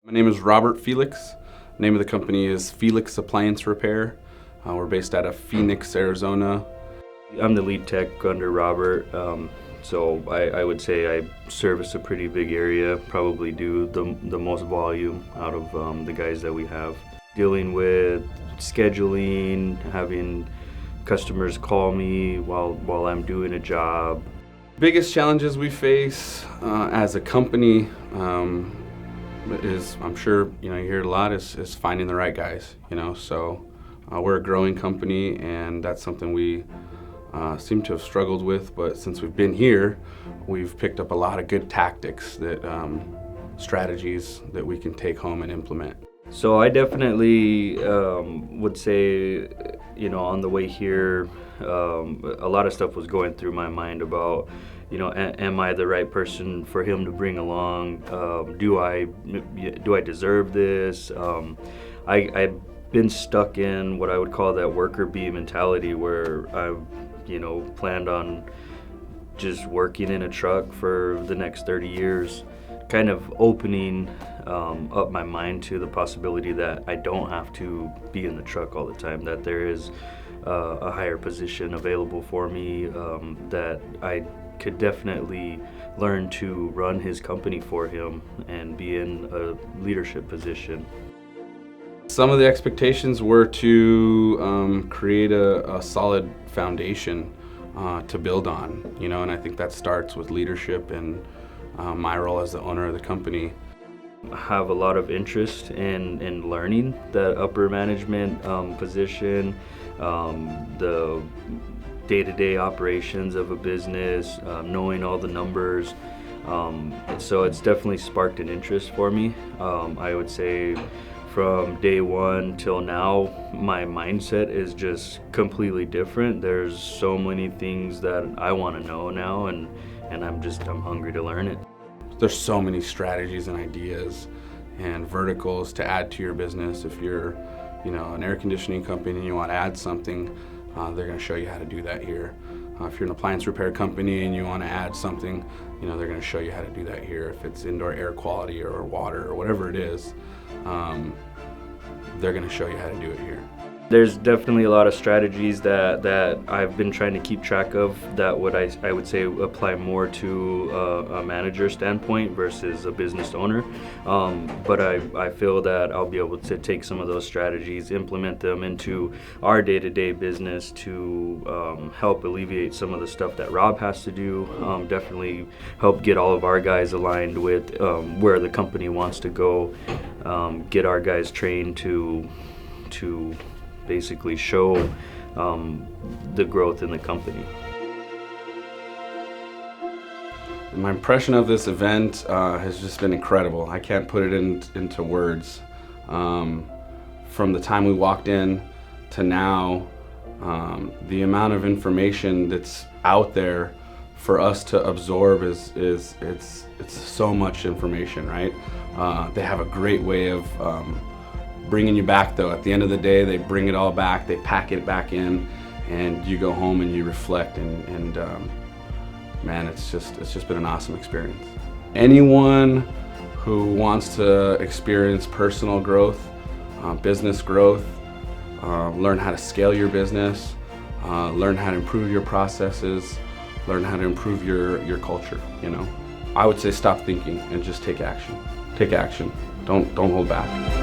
My name is Robert Felix. The name of the company is Felix Appliance Repair. We're based out of Phoenix, Arizona. I'm the lead tech under Robert, so I would say I service a pretty big area, probably do the most volume out of the guys that we have. Dealing with scheduling, having customers call me while I'm doing a job. Biggest challenges we face as a company is, I'm sure you hear it a lot, is finding the right guys. So we're a growing company, and that's something we seem to have struggled with. But since we've been here, we've picked up a lot of good tactics, strategies that we can take home and implement. So I definitely would say, on the way here, a lot of stuff was going through my mind about, am I the right person for him to bring along? Do I deserve this? I've been stuck in what I would call that worker bee mentality, where I've, planned on just working in a truck for the next 30 years, kind of opening up my mind to the possibility that I don't have to be in the truck all the time, that there is a higher position available for me, that I could definitely learn to run his company for him and be in a leadership position. Some of the expectations were to create a solid foundation to build on, and I think that starts with leadership and my role as the owner of the company. I have a lot of interest in learning the upper management position, the day-to-day operations of a business, knowing all the numbers. So it's definitely sparked an interest for me. I would say from day one till now, my mindset is just completely different. There's so many things that I want to know now, and I'm hungry to learn it. There's so many strategies and ideas and verticals to add to your business. If you're, an air conditioning company and you want to add something, they're going to show you how to do that here. If you're an appliance repair company and you want to add something, they're going to show you how to do that here. If it's indoor air quality or water or whatever it is, they're going to show you how to do it here. There's definitely a lot of strategies that I've been trying to keep track of that I would say apply more to a manager standpoint versus a business owner. But I feel that I'll be able to take some of those strategies, implement them into our day-to-day business to help alleviate some of the stuff that Rob has to do, definitely help get all of our guys aligned with where the company wants to go, get our guys trained to basically show the growth in the company. My impression of this event has just been incredible. I can't put it into words. From the time we walked in to now, the amount of information that's out there for us to absorb it's so much information, right? They have a great way of bringing you back, though. At the end of the day, they bring it all back, they pack it back in, and you go home and you reflect, and man, it's just been an awesome experience. Anyone who wants to experience personal growth, business growth, learn how to scale your business, learn how to improve your processes, learn how to improve your culture, I would say stop thinking and just take action. Take action. Don't hold back.